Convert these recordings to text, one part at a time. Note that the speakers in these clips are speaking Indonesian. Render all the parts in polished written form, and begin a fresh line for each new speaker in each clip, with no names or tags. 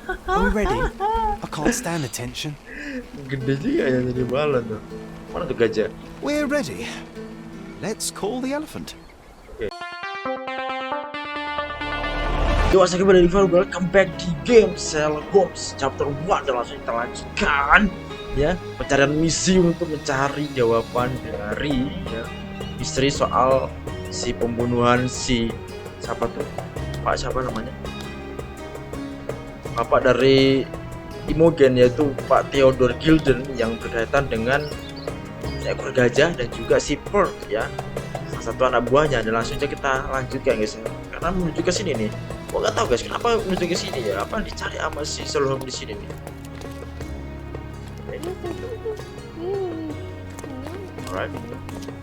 Are we ready? I can't stand attention.
Gede juga ya jadi balon tuh. Mana tuh gajah?
We're ready. Let's call the elephant.
Yo, saya kembali di welcome back di game Sherlock Holmes chapter 1 dan langsung kita lanjutkan ya pencarian misi untuk mencari jawaban dari ya misteri soal si pembunuhan si siapa tuh Pak siapa namanya Bapak dari Imogen yaitu Pak Theodore Gildean yang berkaitan dengan seekor gajah dan juga si Pearl ya salah satu anak buahnya. Dan langsung aja kita lanjutkan guys karena menuju ke sini nih. Gua nggak tahu guys kenapa menuju ke sini ya, apa dicari sama si Sherlock Holmes di sini nih. Alright.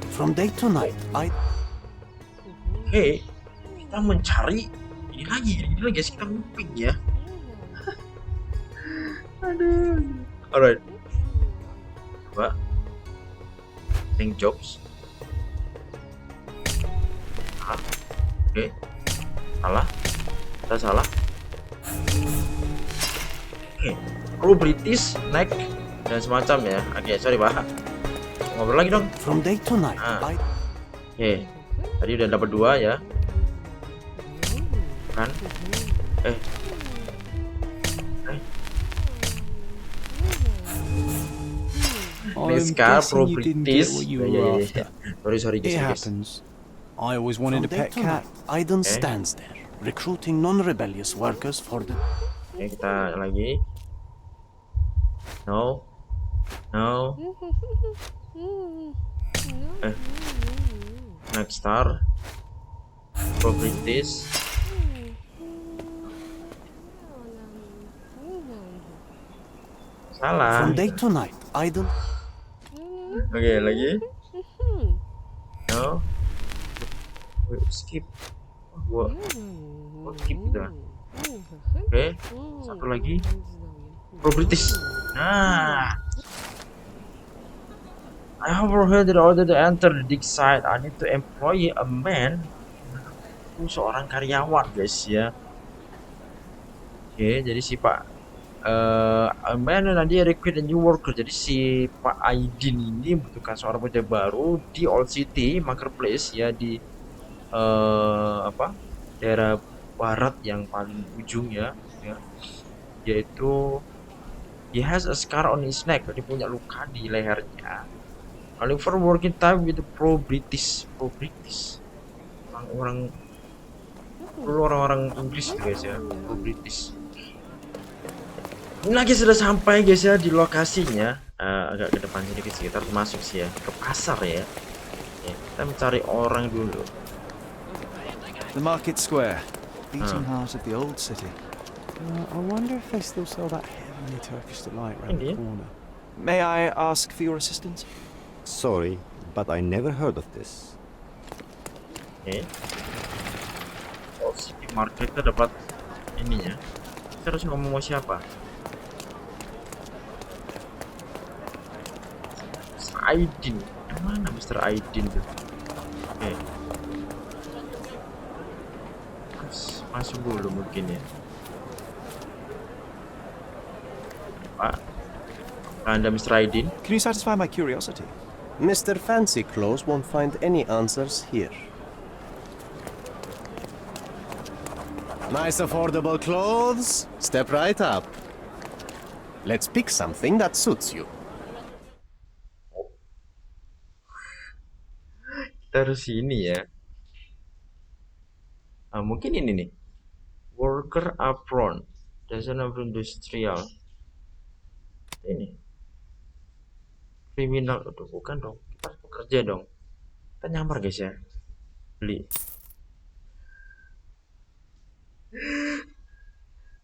From day to night,
Oke, kita mencari ini lagi guys, kita nguping ya. Aduh. Alright. Coba. Think jobs. Oke. Salah. Kita salah. Oke. Perlu British, neck dan semacam ya. Oke, sorry Pak. Ngobrol lagi dong.
From day to night,
Oke. Tadi udah dapat 2 ya. Kan? Nescar pro British. Sorry
It happens. I always wanted a pet cat. Idle stands there, recruiting non-rebellious workers for the...
Oke, kita lagi. No. Next star. Pro British. Salah.
From day to night, idle.
Oke, lagi. No. Skip. Gua skip gitu. Oke, satu lagi. Pro British. Nah. I have overheard the order to enter the dig site. I need to employ a man. Seorang karyawan guys ya. Oke, jadi si Pak a man and dia recruit a new worker. Jadi si Pak Aidin ini membutuhkan seorang pekerja baru di Old City Marketplace ya di daerah barat yang paling ujung ya, yaitu he has a scar on his neck. Dia punya luka di lehernya. Calling for working time with the pro British orang-orang Inggris itu guys ya, pro British. Ini lagi sudah sampai guys ya di lokasinya, agak ke depan sedikit sih, kita harus masuk sih ya ke pasar ya. Kita mencari orang dulu.
The market square, beating heart of the old city. I wonder if they still sell that heavenly Turkish delight around the corner. May I ask for your assistance?
Sorry, but I never heard of this.
Oke. Oh, city market kita dapat ininya. Kita harus ngomong sama siapa? Mr. Aidin. Yang mana Mr. Aidin tuh? Oke. Masuk dulu mungkin ya. Pak, Anda Mr. Aidin?
Can you satisfy my curiosity?
Mr. Fancy Clothes won't find any answers here. Nice affordable clothes. Step right up. Let's pick something that suits you.
Kita harus ini ya. Mungkin ini nih. Worker apron. Design of industrial. Ini. Kriminal. Aduh, bukan dong. Kita harus bekerja dong. Kita nyamar guys ya. Beli.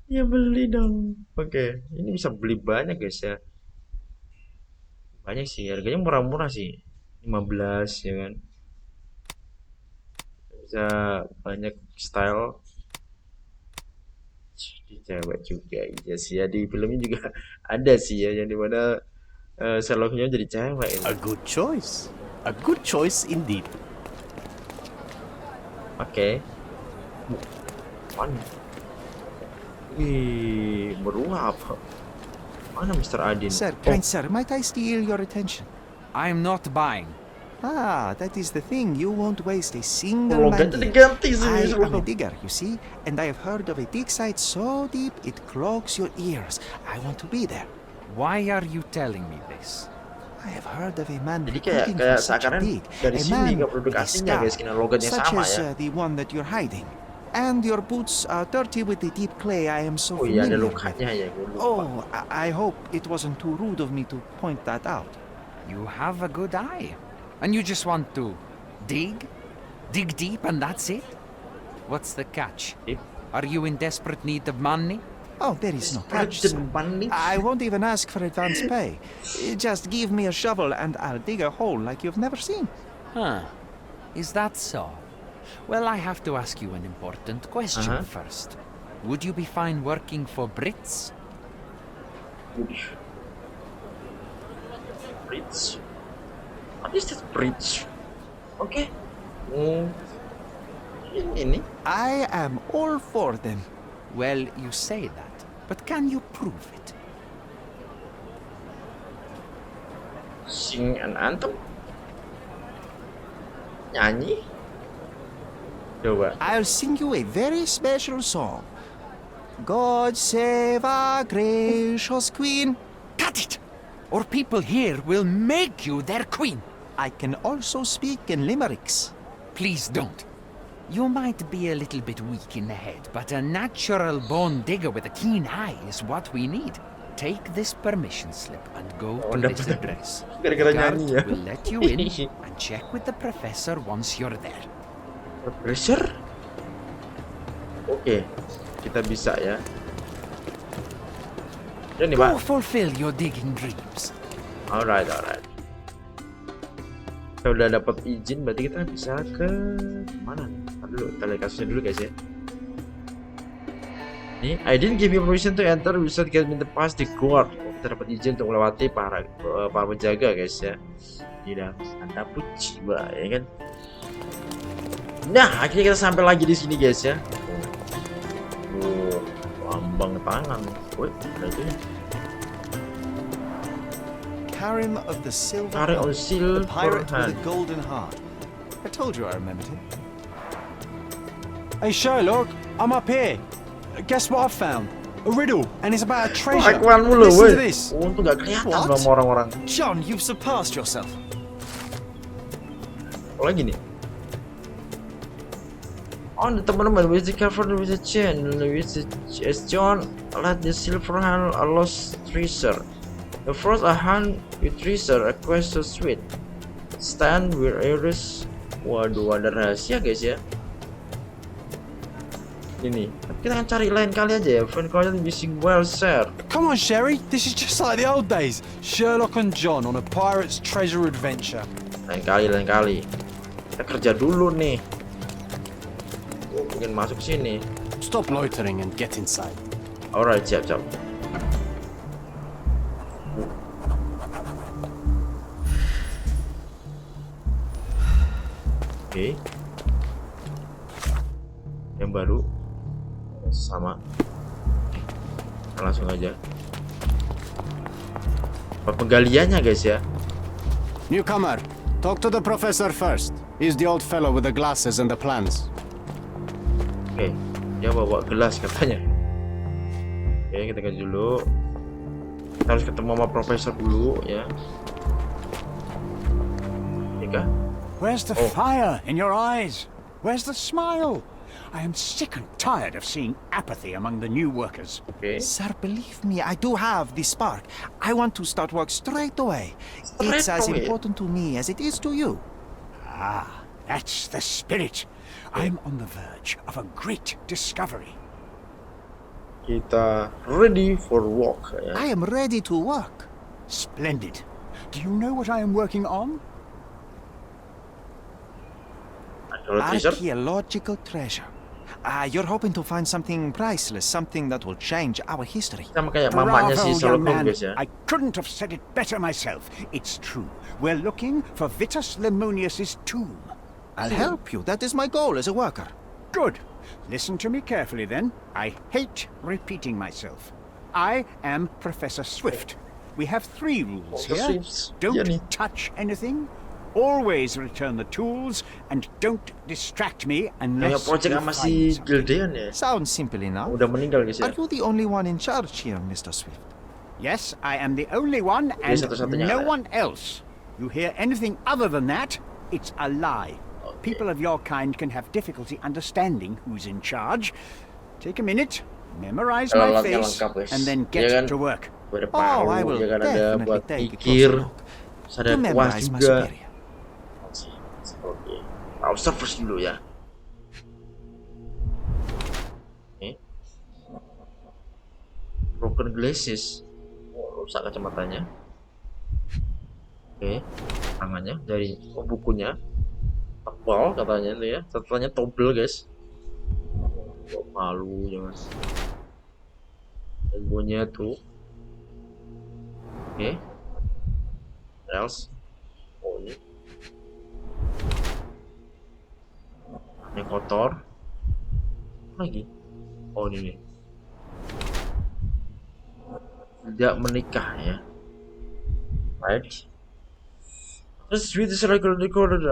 Ya beli dong. Oke. Ini bisa beli banyak guys ya. Banyak sih. Harganya murah-murah sih. 15 ya kan. Bisa banyak style. Di cewek juga iya sih ya, di filmnya juga ada sih ya yang dimana Sherlocknya jadi cewek ini.
A good choice indeed.
Oke. Wih, beruap. Mana Mr. Adin?
Sir, kind sir, might I steal your attention?
I'm not buying.
Ah, that is the thing. You won't waste a single man.
Ganti
I
sih.
am a digger, you see, and I have heard of a dig site so deep it clogs your ears. I want to be there.
Why are you telling me this?
I have heard of a man
Jadi
recruiting
kayak
for such a
seakan
dig.
dari
A
sini
man
nggak produk
with a
aslinya guys,
scar,
kena logonya
such
sama
as
ya.
the one that you're hiding. And your boots are dirty with the deep clay I am so
Oh iya, ada
familiar
lukanya
with.
ya, gue lupa.
Oh, I hope it wasn't too rude of me to point that out.
You have a good eye. And you just want to dig? Dig deep and that's it? What's the catch?
Deep.
Are you in desperate need of money?
Oh, there is no catch, sir. I won't even ask for advance pay. Just give me a shovel and I'll dig a hole like you've never seen.
Huh. Is that so? Well, I have to ask you an important question first. Would you be fine working for Brits?
Bridge. What is that bridge? Oke. Ini.
I am all for them.
Well, you say that, but can you prove it?
Sing an anthem. Nyanyi. Coba.
I'll sing you a very special song. God save our gracious queen.
Cut it! Or people here will make you their queen.
I can also speak in limericks.
Please don't. You might be a little bit weak in the head, but a natural-born digger with a keen eye is what we need. Take this permission slip and go to this address. The guard will let you in and check with the professor once you're there.
Pressure? Oke, kita bisa ya. Ini
Go
Pak.
fulfill your digging dreams.
Alright. Kita udah dapat izin, berarti kita bisa ke mana? Kita lihat kasusnya dulu guys ya. Ini, I didn't give you permission to enter without getting the pass the guard. Kita dapat izin untuk melewati para penjaga guys ya. Tidak, Anda puji Mbak, ya kan? Nah, akhirnya kita sampai lagi di sini guys ya. Lambang tangan. Woi, ada itu ya.
Karim of the Silver
Karim of the
Hand,
Silver
the pirate with
Hand.
a golden heart. I told you I remembered him.
Hey Sherlock, I'm up here. Guess what I've found? A riddle, and it's about a treasure.
Akuanmu loh,
Listen
woi.
to this.
Untung gak kelihatan
What?
sama orang-orang.
John, you've surpassed yourself.
Oh, lagi nih. On the teman-teman, with the cover with the chain, with the as John let the silver hand a lost treasure. The first a hand with treasure, a quest so sweet. Stand where Iris. Waduh, ada rahasia guys ya. Ini, kita akan cari lain kali aja ya. Friend kalian missing well, sir.
Come on, Sherry. This is just like the old days. Sherlock and John on a pirate's treasure adventure.
Lain kali. Kita kerja dulu nih. Mungkin masuk sini.
Stop loitering and get inside.
Alright, siap. Oke. Yang baru sama. Kita langsung aja. Penggaliannya guys ya.
Newcomer, talk to the professor first. He's the old fellow with the glasses and the plans.
Oke, dia bawa gelas katanya. Oke, kita ganti dulu. Kita harus ketemu sama profesor dulu ya. Nika.
Where's the fire in your eyes? Where's the smile? I am sick and tired of seeing apathy among the new workers.
Oke.
Sir, believe me, I do have the spark. I want to start work straight away. It's as important to me as it is to you.
Ah, that's the spirit. I'm on the verge of a great discovery.
Kita ready for work ya.
I am ready to work.
Splendid. Do you know what I am working on?
Archaeological treasure. You're hoping to find something priceless, something that will change our history.
Sama kayak mamanya si
Bravo,
Sherlock
young
Holmes
man.
guys ya.
I couldn't have said it better myself. It's true. We're looking for Vitus Lemonius's tomb.
I'll help you. That is my goal as a worker.
Good. Listen to me carefully then. I hate repeating myself. I am Professor Swift. We have 3 rules
Professor
here.
Swift.
Don't
Yeah, nih.
touch anything. Always return the tools, and don't distract me
Yang
unless
project
you
sama
find
si
something.
Gildean ya.
Sounds simple enough.
Udah meninggal guys ya.
Are you the only one in charge here, Mr. Swift?
Yes, I am the only one,
Dia
and
satu-satunya
no
lah.
one else. You hear anything other than that, it's a lie. People of your kind can have difficulty understanding who's in charge. Take a minute, memorize my
Alatnya
face,
lengkap, guys.
and then
Iya
get
kan?
to work.
Ada
Oh, I
palu,
will
ya kan ada
definitely
buat
take a
pikir,
closer look.
terus ada
To
kuas
memorize my
juga.
superior.
Oke, kita observe first dulu ya. Oke. Broken glasses, rusak kacamatanya. Oke, tangannya dari bukunya tebal katanya tuh ya, catatannya tobel guys. Palu jangan. Elbonya tuh. Oke. Else. Oh ini. Ini kotor. Lagi. Oh ini nih. Tidak menikah ya. Right. This is regular recorded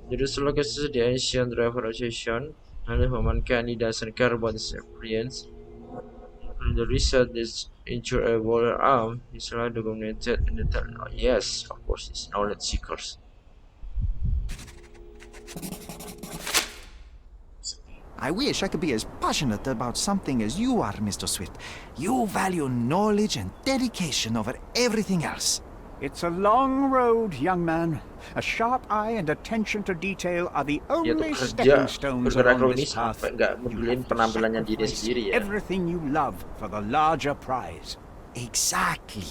jadi sebagai the ancient revelation and the human can he doesn't care about his experience. And the research is into a water arm is documented in the yes, of course, it's knowledge seekers.
I wish I could be as passionate about something as you are, Mr. Swift. You value knowledge and dedication over everything else.
It's a long road, young man. A sharp eye and attention to detail are the
Dia tuh
only
kerja
stepping stones
bergerak
along
ini
this path.
sampai nggak pedulin penampilannya diri
Sacrifice
sendiri ya.
everything you love for the larger prize.
Exactly.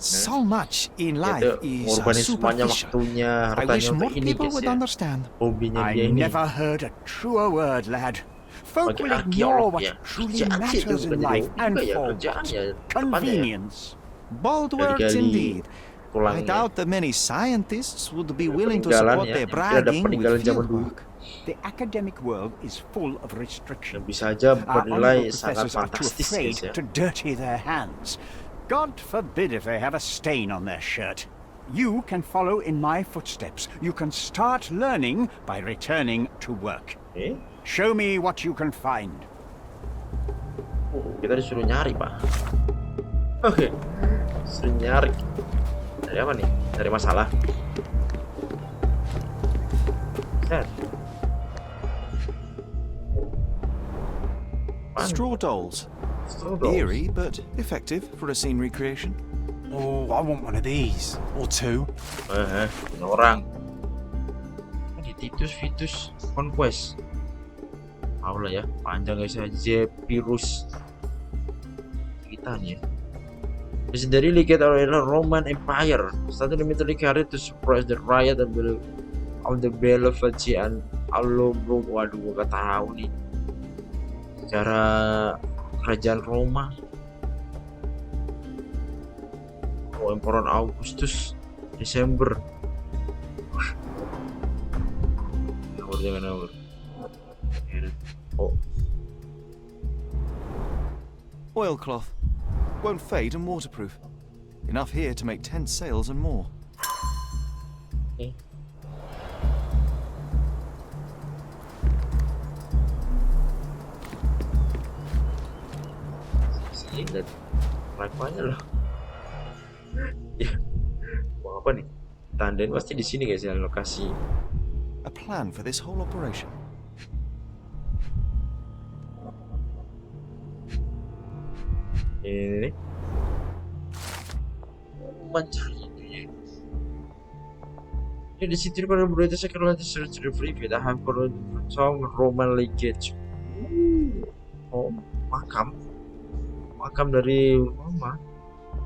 So much in
Dia
life
tuh
is
ngorbanin semuanya
superficial.
waktunya,
I wish
hartanya
more
untuk ini
people
guys
would
ya.
understand.
Hobinya
I
dia ini.
never heard a truer word, lad. Folk
Sebagai
will
arkeolog
ignore what
ya.
truly
Kerjaan sih itu
matters
bukan
in
jadi
life
hobi
and
juga ya,
for
kerjaan ya, depannya ya.
convenience.
Bold words
Gali-gali
indeed. I
tulangnya.
doubt that many scientists would be willing to
Peninggalan
support
ya,
their
mungkin ada
bragging
peninggalan
with
zaman
field
dulu.
work.
The academic world is full of
Yang
restrictions.
bisa aja
Our
bernilai
honorable
sangat
professors are too
fantastis
afraid
guys ya.
to dirty their hands. God forbid if they have a stain on their shirt. You can follow in my footsteps. You can start learning by returning to work.
Oke.
Show me what you can find.
Kita disuruh nyari pak. Oke. Disuruh nyari. Dari apa nih? Dari masalah. Set.
Straw dolls.
Straw dolls.
Eerie, but effective for a scene recreation.
Oh, I want one of these. Or 2.
Ini orang. Ini Titus Conquest. Tahu lah ya, panjang guys ya. Zephyrus. Ceritanya. Legendary League adalah Roman Empire. Started the military carried to suppress the riot on the Bellovaci and Allobro. Waduh, gak tahu nih. Sejarah kerajaan Roma. Oh, Emperor Augustus Desember. Jangan awur. Oh,
Oilcloth. Won't fade and waterproof. Enough here to make 10 sails and more.
oke. Sini lihat rapanya loh. Ya, mau apa nih? Tandain pasti di sini guys ya lokasi.
A plan for this whole operation.
Ini mencari ini. Ya di situ pada berita sekarang search review dah hampir song Roman Legate. Oh, makam dari Roma.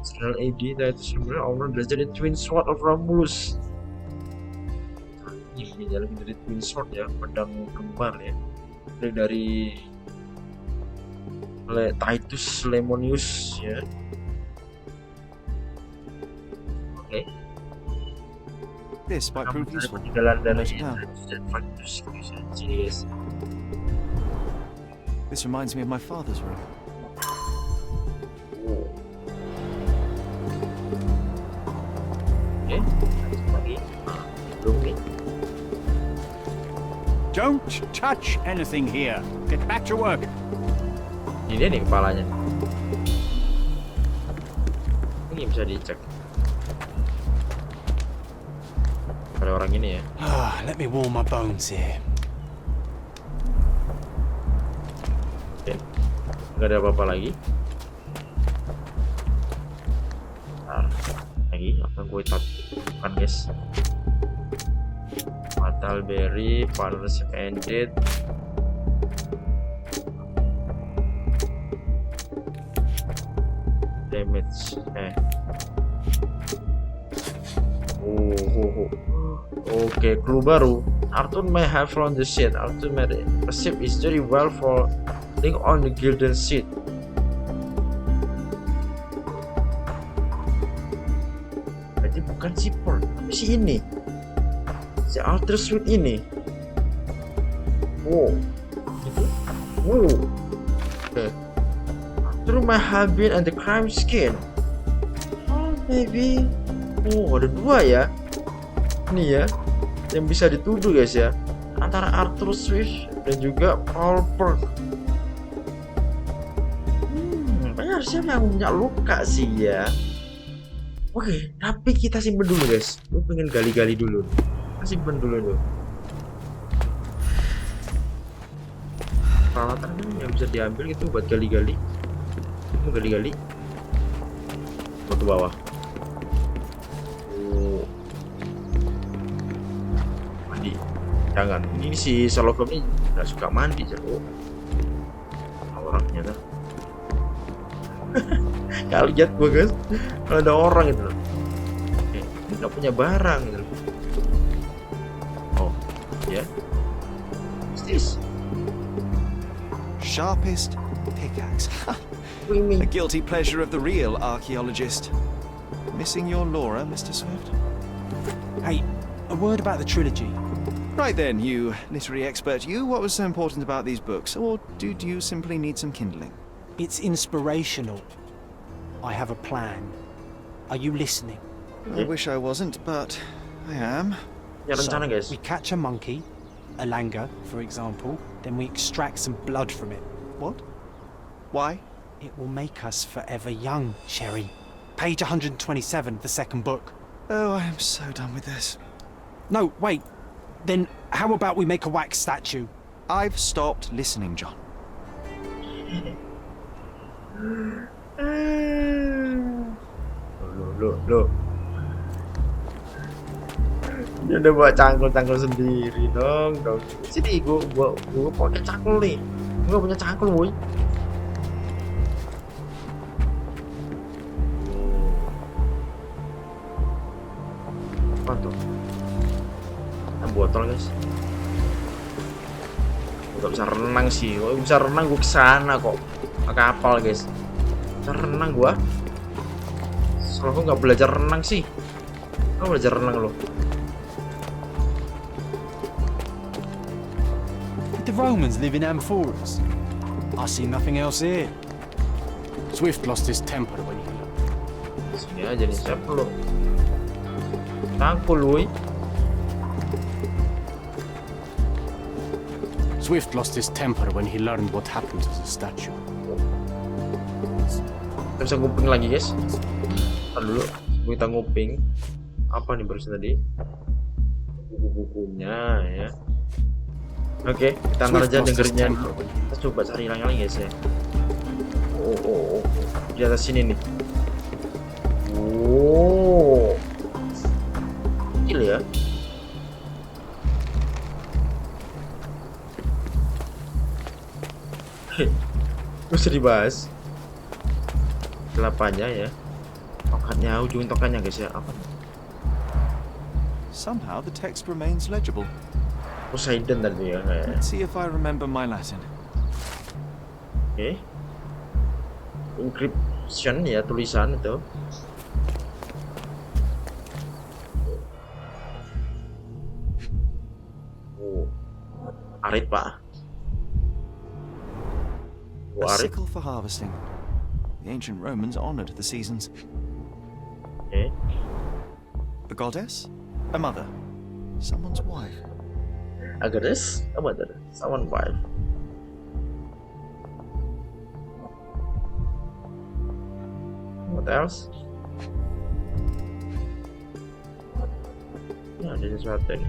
Setelah AD itu sebenarnya orang udah jadi twin sword of Romulus. Ini jalan dari twin sword ya, pedang kembar ya. Dari Titus Lemonius ya. Oke.
This might prove useful.
Peninggalan dari
Now.
Titus guys.
This reminds me of my father's room.
Don't touch anything here. Get back to work.
Ini dia nih kepalanya. Ini bisa dicek. Ada orang ini ya.
Let me warm my bones here.
Oke. Nggak ada apa-apa lagi. Nah, lagi apa gue bukan guys. Fatal berry, partnership ended. Damage. Oke, clue baru. Arthur may have found the sheet. Arthur may receive is very well for link on the Gildean sheet. Berarti bukan si Paul, tapi si ini. Si Arthur Sweet ini. Wow. Gitu. Wow. Oke. Arthur may have been on the crime scene. Oh, maybe. Oh, ada dua ya. Ini ya yang bisa dituduh guys ya, antara Arthur Swift dan juga Paul Perk. Harusnya yang punya luka sih ya. Oke, tapi kita simpen dulu guys. Gue pengen gali-gali dulu. Kita simpen dulu tuh. Peralatan yang bisa diambil itu buat gali-gali. Mau gali-gali. Ke bawah. Jangan, ini si Sherlock Holmes ini nggak suka mandi jeruk orangnya tuh. Nggak lihat gue guys, kalau ada orang gitu loh, ini nggak punya barang gitu loh. Oh ya, what's this?
Sharpest pickaxe. A guilty pleasure of the real archaeologist. Missing your Laura, Mr. Swift?
Hey, a word about the trilogy.
Right then, you literary expert, what was so important about these books? Or do you simply need some kindling?
It's inspirational. I have a plan. Are you listening?
I wish I wasn't, but I am.
Ya rencana guys.
We catch a monkey, a langur, for example, then we extract some blood from it.
What? Why?
It will make us forever young, Sherry. Page 127, the second book.
Oh, I am so done with this.
No, wait. Then how about we make a wax statue?
I've stopped listening, John.
Loh. Dia udah bawa cangkul sendiri dong. Sini gua pakai cangkul nih. Gua punya cangkul, boy. Apa tuh? Botol guys. Gak bisa renang sih. Kalau bisa renang gue kesana kok. Pakai kapal guys. Bisa renang gua. Soalnya gue nggak belajar renang sih. Kau belajar renang lo.
Did the Romans live in amphoras? I see nothing else here.
Swift lost his temper when he...
Sini aja nih siapa lo? Tangkul woi.
Swift lost his temper when he learned what happened to the statue.
Kita bisa nguping lagi guys. Ntar dulu kita nguping. Apa nih barusan tadi? Buku-bukunya ya. Oke, kita ntar aja dengernya. Kita coba cari lagi guys ya. Oh. Di atas sini nih. Oh. Kecil ya. Bisa dibahas kelapanya ya, tokatnya, ujung tokatnya guys ya. Apa?
Somehow the text remains legible.
Poseidon tadi ya.
Let's see if I remember my Latin.
Oke. Encryption ya, tulisan itu. Arit pak.
A sickle for harvesting. The ancient Romans honored the seasons.
Okay.
The goddess? A mother? Someone's wife?
Agnes, a mother, someone wife. What else? Ya, ada sesuatu ini.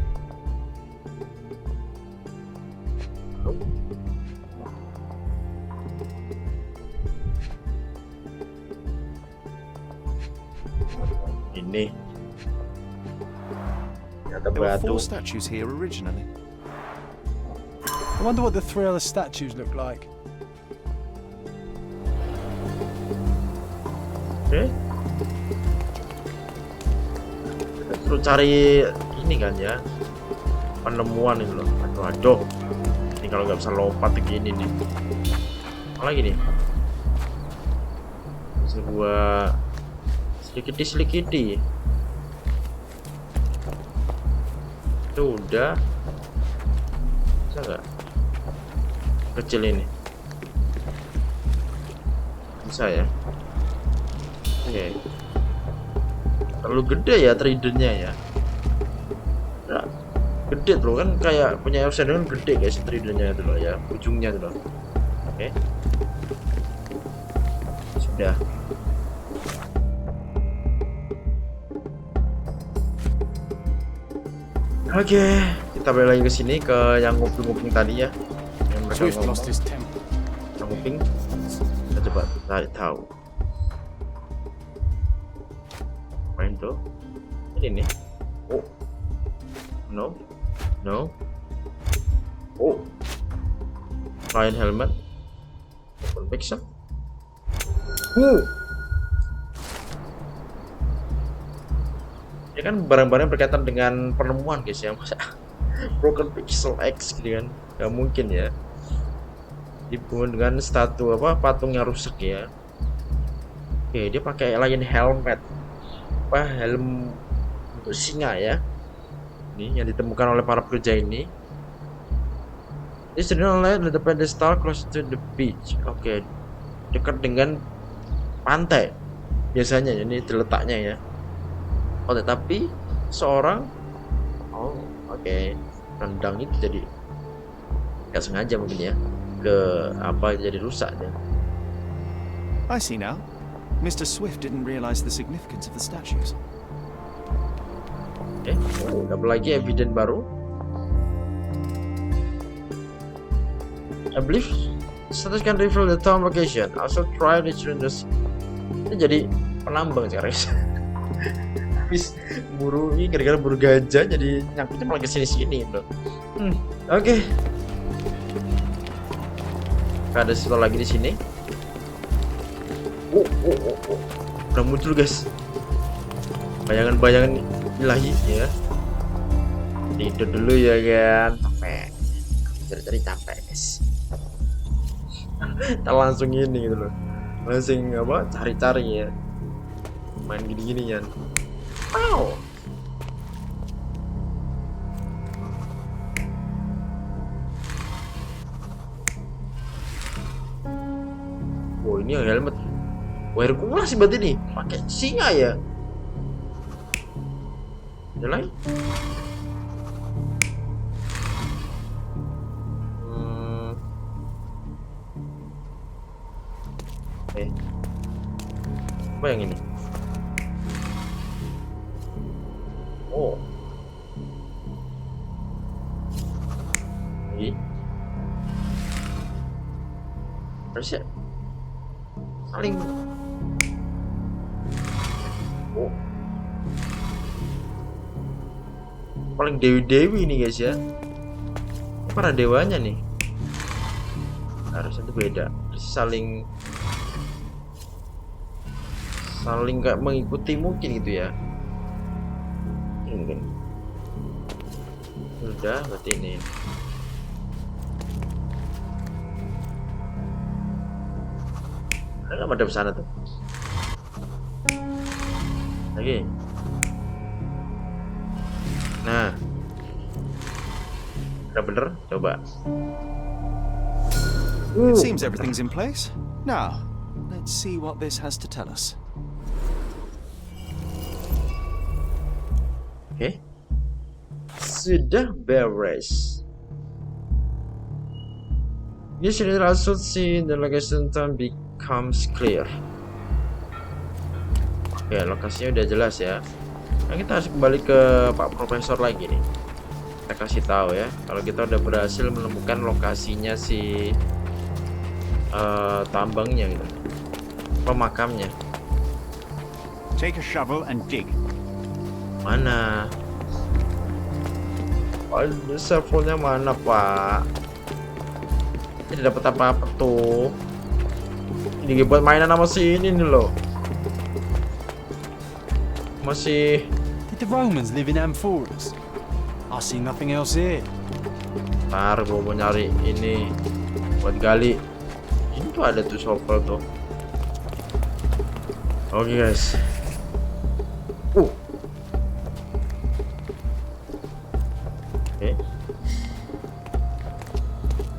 Oh. Ini. Ternyata
There were
batu.
4 statues here originally.
I wonder what the 3 other statues look like.
Oke. Terus cari ini kan ya, penemuan ini loh. Aduh. Ini kalau nggak bisa lompat begini nih. Apa lagi nih? Sebuah sedikit-sedikit. Itu udah. Bisa nggak? Kecil ini. Bisa ya? Oke. Terlalu gede ya tradernya ya. Nah, gede tuh kan kayak punya Elsen kan gede guys tradernya itu loh ya, ujungnya itu loh. Oke. Sudah. Oke, kita balik lagi ke sini ke yang nguping-nguping tadi ya. Yang mereka
Swift
ngomong.
lost his temper.
Yang nguping. Kita coba cari tahu. Main tuh. Ini nih. Oh. No. No. Oh. Lion helmet. Open pixel. Ya kan barang-barang berkaitan dengan penemuan guys ya, masa broken pixel X gitu kan, nggak mungkin ya dihubungkan dengan statu apa patungnya rusak ya. Oke, dia pakai lion helmet, apa helm untuk singa ya, ini yang ditemukan oleh para pekerja ini. This light the pedestal close to the beach. Oke, dekat dengan pantai biasanya ini terletaknya ya. Oh, tetapi seorang rendang itu jadi nggak sengaja mungkin ya ke apa jadi rusak ya.
I see now. Mr. Swift didn't realize the significance of the statues.
Oke, dapat lagi evidence baru. I believe status can reveal the town location. Also try to this. Ini jadi penambang sekarang. Habis buru ini gara-gara buru gajah jadi nyangkutnya malah ke sini-sini loh. Oke. Ada sesuatu lagi di sini. Udah muncul guys. Bayangan-bayangan ilahi ya. Tidur dulu ya kan. Capek. Cari-cari capek guys. Kita langsung ini gitu loh. Langsung apa? Cari-cari ya. Main gini-gini ya. Wow. Oh, ini yang helmet. Wah, Hercules sih berarti nih. Pakai singa ya. Ada lagi? Apa yang ini? Oh. Lagi. Harusnya saling. Oh. Paling dewi-dewi nih guys ya. Para dewanya nih. Harusnya itu beda. Saling kayak mengikuti mungkin gitu ya. Mungkin sudah berarti ini ada madep sana tuh lagi. Nah, udah bener, coba.
It seems everything's in place. Now, let's see what this has to tell us.
Oke. Sudah beres. This result see the location time becomes clear. Oke, lokasinya udah jelas ya. Nah, kita harus kembali ke Pak Profesor lagi nih. Kita kasih tahu ya, kalau kita udah berhasil menemukan lokasinya si tambangnya gitu, pemakamnya.
Take a shovel and dig.
Mana? Oh, shovelnya mana, Pak? Tidak dapat apa-apa tuh. Ini buat mainan sama si ini nih loh. Masih.
Did the Romans live in amphoras? I see nothing else here.
Ntar gue mau nyari ini buat gali. Ini tuh ada tuh shovel tuh. Oke guys. Oke.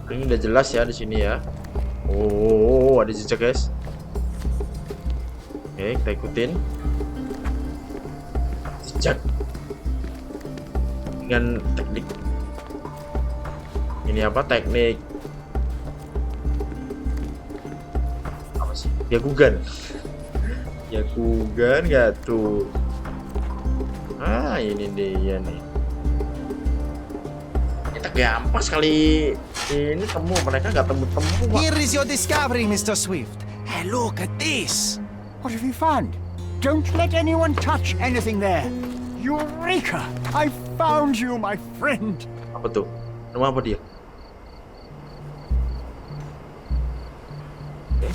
Ini udah jelas ya di sini ya. Oh, ada jejak guys. Oke, kita ikutin. Jejak. Dengan teknik. Ini apa teknik? Apa sih? Yakugan. Yakugan gak tuh? Ah, ini dia nih. Kita gampang sekali ini temu, mereka nggak temu-temu.
Here is your discovery, Mr. Swift. Hey, look at this.
What have you found? Don't let anyone touch anything there. Eureka! I found you, my friend.
Apa tuh? Nama apa dia? Okay.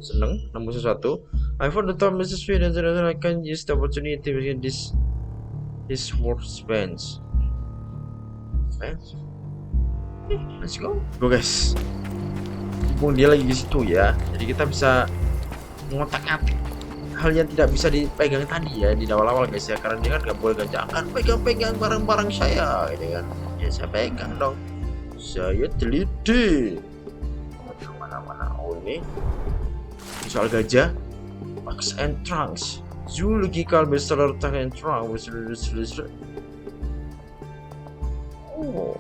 Seneng nemu sesuatu. I found the top Mr. Swift and I can use the opportunity to begin this workbench. Let's go. Go guys. Mumpung dia lagi di situ ya. Jadi kita bisa ngotak-ngatik hal yang tidak bisa dipegang tadi ya di awal-awal guys ya. Karena dia kan nggak boleh jangan pegang-pegang barang-barang saya, gitu kan. Ya saya pegang dong. Saya teliti. Mana-mana. Oh ini soal gajah. Max and Trunks. Zoological bestseller Tank and Trunks. Oh.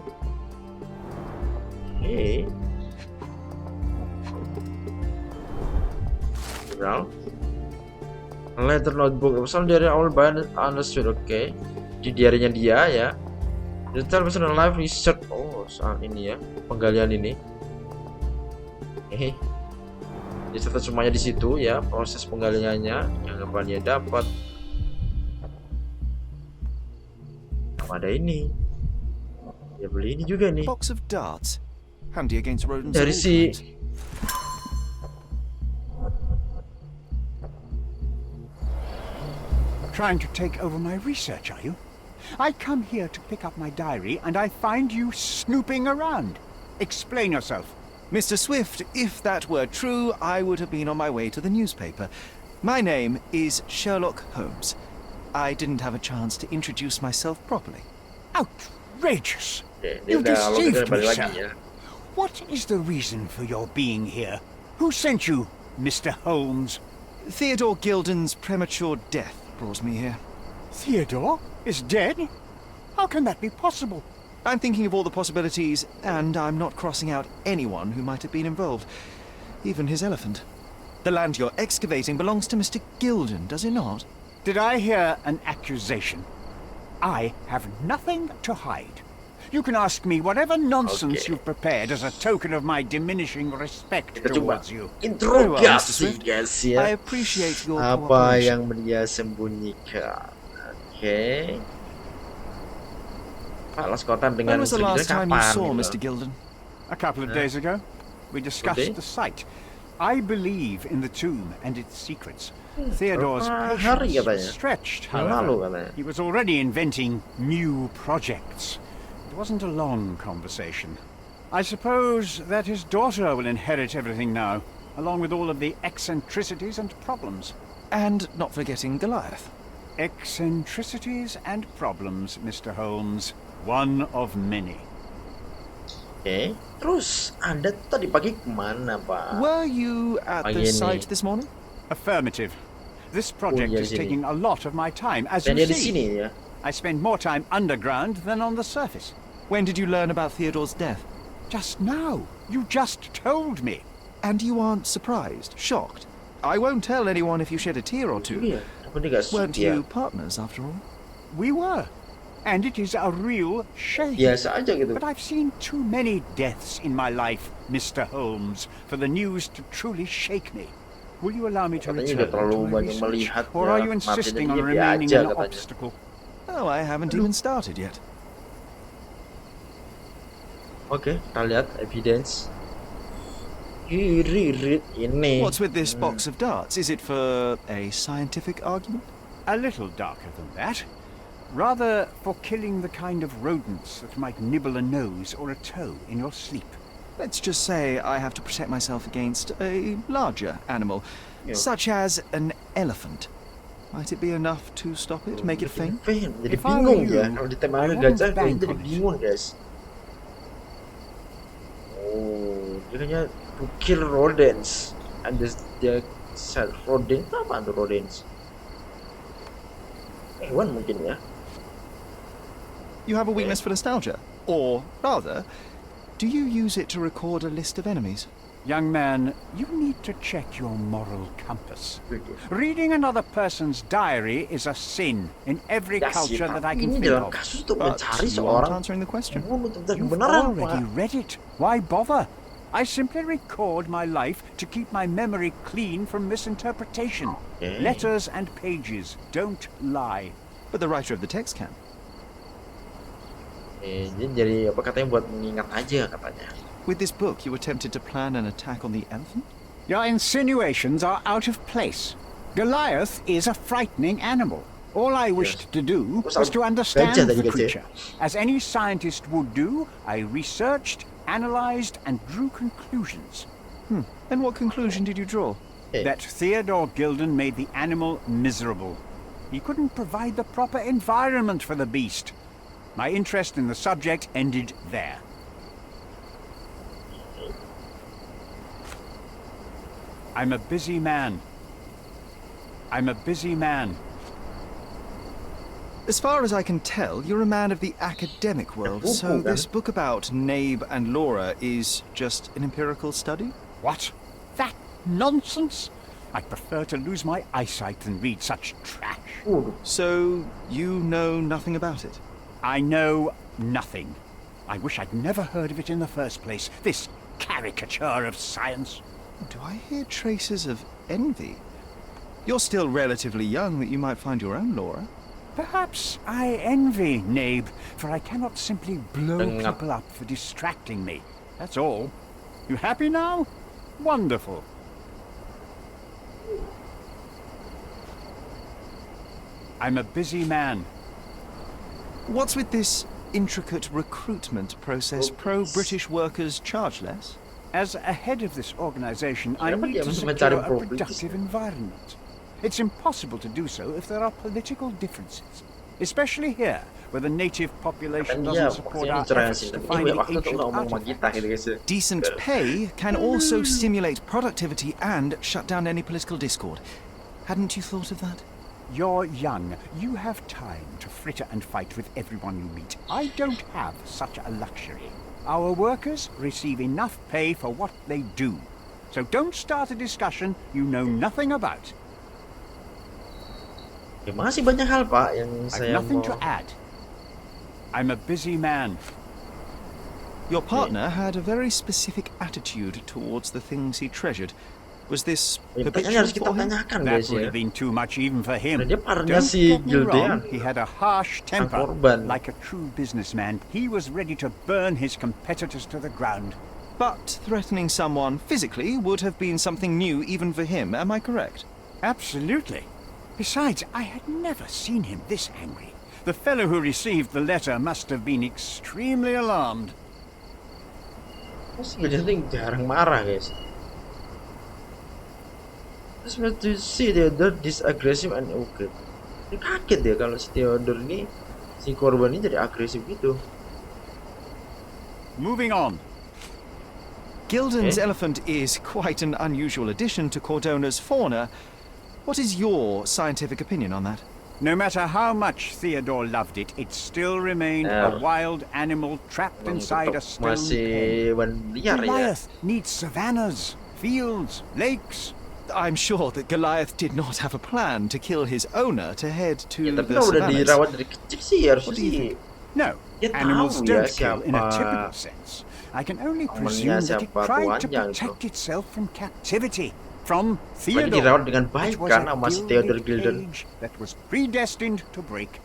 Hey. Well. Letter notebook. Pesan dari awal banget understood, oke. Di diarinya dia ya. Detail personal life research. Oh, soal ini ya. Penggalian ini. Hehe. Dicatat semuanya di situ ya, proses penggaliannya, yang apa dia dapat. Ada ini. Ya beli ini juga nih.
Box of darts. Handy against rodents.
Dari si
Trying to take over my research, are you? I come here to pick up my diary and I find you snooping around. Explain yourself.
Mr. Swift, if that were true, I would have been on my way to the newspaper. My name is Sherlock Holmes. I didn't have a chance to introduce myself properly.
Outrageous! You deceived me, sir. What is the reason for your being here? Who sent you, Mr. Holmes?
Theodore Gildean's premature death brought me here.
Theodore is dead? How can that be possible?
I'm thinking of all the possibilities, and I'm not crossing out anyone who might have been involved. Even his elephant. The land you're excavating belongs to Mr. Gildean, does it not?
Did I hear an accusation? I have nothing to hide. You can ask me whatever nonsense you've prepared as a token of my diminishing respect towards you.
Interogasi guys ya.
I appreciate your
apa yang dia sembunyikan. Oke. Balas kotan dengan
when was the last time you saw Mr. Gildean?
A couple of days ago. We discussed the site. I believe in the tomb and its secrets. Theodore's patience was stretched, however. He was already inventing new projects. It wasn't a long conversation. I suppose that his daughter will inherit everything now, along with all of the eccentricities and problems.
And not forgetting Goliath.
Eccentricities and problems, Mr. Holmes. One of many.
Oke, terus Anda tadi pagi kemana, Pak?
Were you at the site this morning?
Affirmative. This project is taking a lot of my time, as you
di
see.
sini ya.
I spend more time underground than on the surface.
When did you learn about Theodore's death?
Just now. You just told me.
And you aren't surprised, shocked? I won't tell anyone if you shed a tear or two. Weren't you partners, after all?
We were. And it is a real shame.
Biasa aja gitu.
But I've seen too many deaths in my life, Mr. Holmes, for the news to truly shake me. Will you allow me to return to my research? Or are you insisting on remaining an obstacle?
Oh, I haven't even started yet.
Oke, kita lihat evidence. Read ini.
What's with this box of darts? Is it for a scientific argument?
A little darker than that. Rather for killing the kind of rodents that might nibble a nose or a toe in your sleep.
Let's just say I have to protect myself against a larger animal, such as an elephant. Might it be enough to stop it, make it faint?
Jadi bingung ya, kalau ditembak gajah jadi bingung guys. Oh, dia kayaknya to kill rodents. And dia said rodent apa tuh rodents? Hewan mungkin ya.
You have a weakness for nostalgia? Or, rather, do you use it to record a list of enemies?
Young man, you need to check your moral compass. Reading another person's diary is a sin in every culture that I can think of.
But you aren't answering the question.
You've already read it. Why bother? I simply record my life to keep my memory clean from misinterpretation. Letters and pages don't lie.
But the writer of the text can.
Jadi apa katanya buat mengingat aja katanya.
With this book, you attempted to plan an attack on the elephant?
Your insinuations are out of place. Goliath is a frightening animal. All I wished to do was to understand the creature. As any scientist would do, I researched, analyzed, and drew conclusions.
And what conclusion did you draw?
That Theodore Gildean made the animal miserable. He couldn't provide the proper environment for the beast. My interest in the subject ended there. I'm a busy man.
As far as I can tell, you're a man of the academic world, so this book about Nabe and Laura is just an empirical study?
What? That nonsense? I'd prefer to lose my eyesight than read such trash.
So, you know nothing about it?
I know nothing. I wish I'd never heard of it in the first place, this caricature of science.
Do I hear traces of envy? You're still relatively young that you might find your own Laura.
Perhaps I envy Nabe, for I cannot simply blow people up for distracting me. That's all. You happy now? Wonderful. I'm a busy man.
What's with this intricate recruitment process? Pro-British workers charge less?
As a head of this organization, I need to secure a productive environment. It's impossible to do so if there are political differences, especially here, where the native population doesn't support our efforts to find the ancient artifacts.
Decent pay can also stimulate productivity and shut down any political discord. Hadn't you thought of that?
You're young. You have time to fritter and fight with everyone you meet. I don't have such a luxury. Our workers receive enough pay for what they do. So don't start a discussion you know nothing about.
Ya, masih banyak hal Pak yang saya
I've nothing to add. I'm a busy man.
Your partner had a very specific attitude towards the things he treasured. Was this habitual for him?
That would have been too much even for him.
Dia partnernya
Don't
si
get me wrong,
Gildean.
he had a harsh temper.
korban.
Like a true businessman, he was ready to burn his competitors to the ground.
But threatening someone physically would have been something new even for him, am I correct?
Absolutely. Besides, I had never seen him this angry. The fellow who received the letter must have been extremely alarmed.
Si Gildean jarang marah guys. Just want to see Theodore this aggressive and okay. Dia kaget ya kalau si Theodore ini, si korban ini jadi agresif gitu.
Moving on.
Gildean's elephant is quite an unusual addition to Cordona's fauna. What is your scientific opinion on that?
No matter how much Theodore loved it, it still remained a wild animal trapped inside a stone pen. Goliath needs savannas, fields, lakes.
I'm sure that Goliath did not have a plan to kill his owner to head to
Ya, tapi
the
kalau udah
savannas.
dirawat dari kecil sih harusnya sih.
No,
Dia
animals
tahu
don't
ya
kill in a
siapa
typical sense. I can only
temannya,
presume that it
siapa
tried to
tuannya
protect
itu.
itself from captivity. From
Lagi
Theodore,
dirawat dengan baik
which was
kan
a
sama si Theodore
gilded
Gildean.
cage that was predestined to break.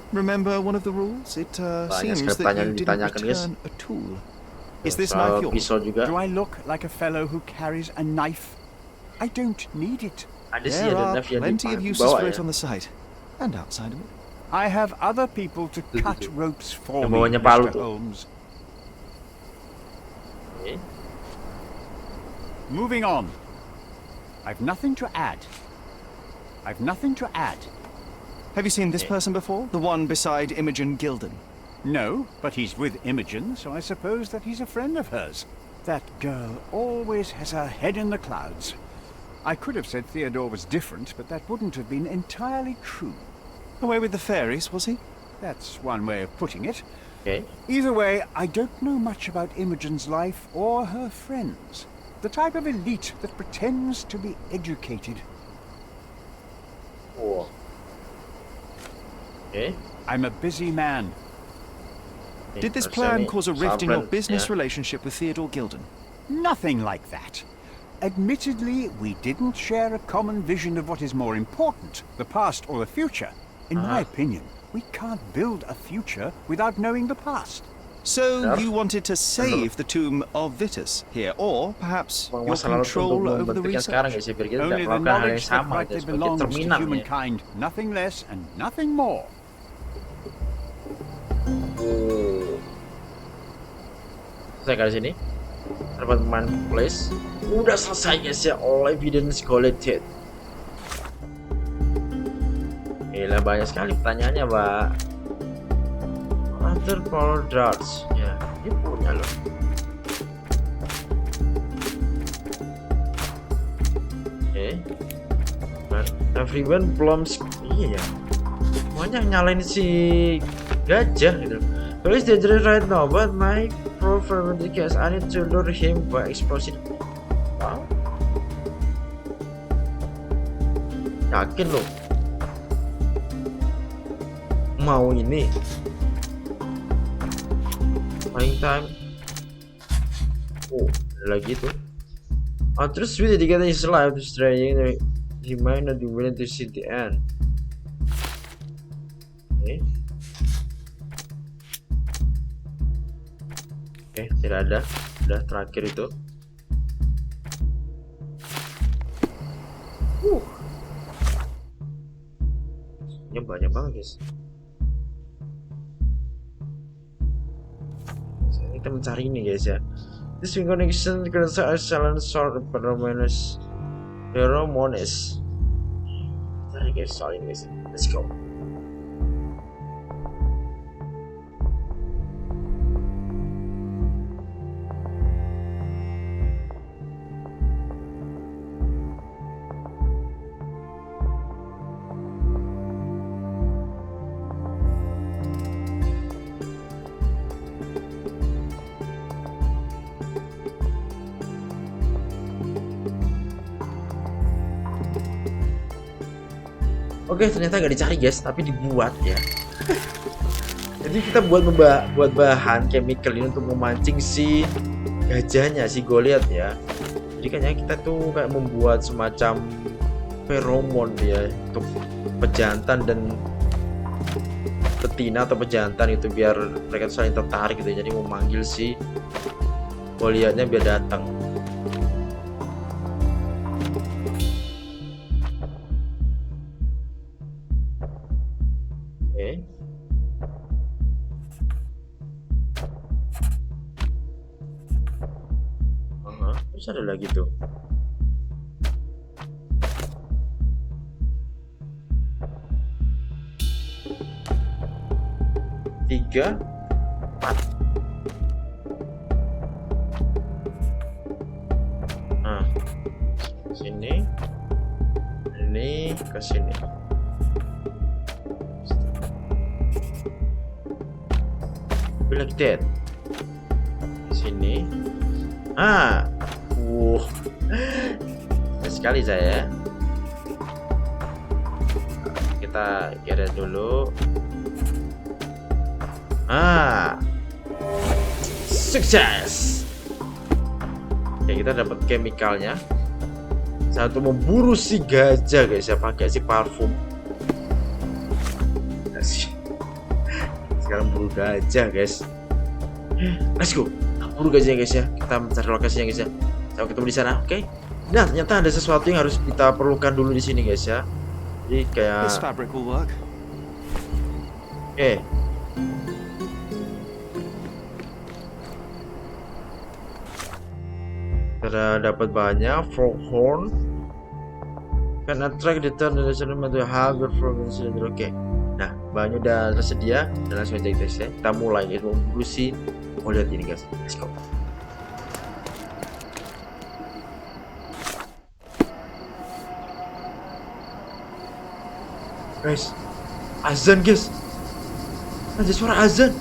Remember one of the rules? It
Banyak
seems
sekali
that you
pertanyaan
didn't
ditanyakan, guys.
return a tool. Is this
Soal
knife yours?
pisau juga.
Do I look like a fellow who carries a knife? I don't need it.
Ada sih
There
ada
are
knife yang
plenty of
di
uses
bawah
for
ya.
it on the site and outside of it.
I have other people to cut ropes for
Yang
me,
bawahnya palu
Mr.
tuh.
Holmes.
Oke.
Moving on. I've nothing to add. I've nothing to add.
Have you seen this person before? The one beside Imogen Gilden?
No, but he's with Imogen, so I suppose that he's a friend of hers. That girl always has her head in the clouds. I could have said Theodore was different, but that wouldn't have been entirely true.
Away with the fairies, was he?
That's one way of putting it.
Okay.
Either way, I don't know much about Imogen's life or her friends. The type of elite that pretends to be educated.
Wow. Okay.
I'm a busy man.
Did this plan cause a rift in your business relationship with Theodore Gildean?
Nothing like that. Admittedly, we didn't share a common vision of what is more important, the past or the future. In my opinion, we can't build a future without knowing the past.
So you wanted to save the tomb of Vitus here, or perhaps your control over the research?
Only the knowledge that rightly belongs to humankind, nothing less and nothing more.
Selesai kali sini. Dapat main place. Udah selesai guys ya. All evidence collected. Gila banyak sekali pertanyaannya, Pak. Other power darts. Ya, dia punya loh. Oke. But everyone belums. Iya ya. Semuanya nyalain si gajah gitu. Police dangerous right now, but my profile case I need to lure him by explosive. Wow. Yakin lo? Mau ini? Flying time. Oh, ada lagi tuh. Terus with dedicated his life to straying, he might not be willing to see the end. Oke. Oke, tidak ada. Udah terakhir itu. Ini banyak banget guys. Kita mencari ini guys ya. This connection concerns silent sort of pheromones. Cari guys soal ini guys. Let's go. Oke, ternyata gak dicari guys, tapi dibuat ya. Jadi kita buat bahan chemical ini untuk memancing si gajahnya, si Goliath ya. Jadi kayaknya kita tuh kayak membuat semacam feromon ya untuk pejantan dan betina atau pejantan itu biar mereka tuh saling tertarik gitu. Jadi memanggil si Goliathnya biar datang. Terus ada lagi tuh. Tiga, 4. Nah, ini ke sini. Like that. Sini. Sekali saya. Kita kira dulu. Sukses. Oke, kita dapat chemicalnya. Satu memburu si gajah guys ya, pakai si parfum. Sekarang buru gajah guys. Let's go. Buru gajah guys ya. Kita mencari lokasinya guys ya. Sampai ketemu di sana, oke? Nah, ternyata ada sesuatu yang harus kita perlukan dulu di sini guys ya. Jadi kayak
This fabric will work.
Oke. Kita dapat banyak foghorn. Can attract the turn the settlement to harvest from the cylinder. Oke. Nah, bahannya udah tersedia dan langsung aja guys ya. Kita mulai guys, memburu si. Oh, lihat ini guys. Let's go. Guys, azan guys. Ada suara azan.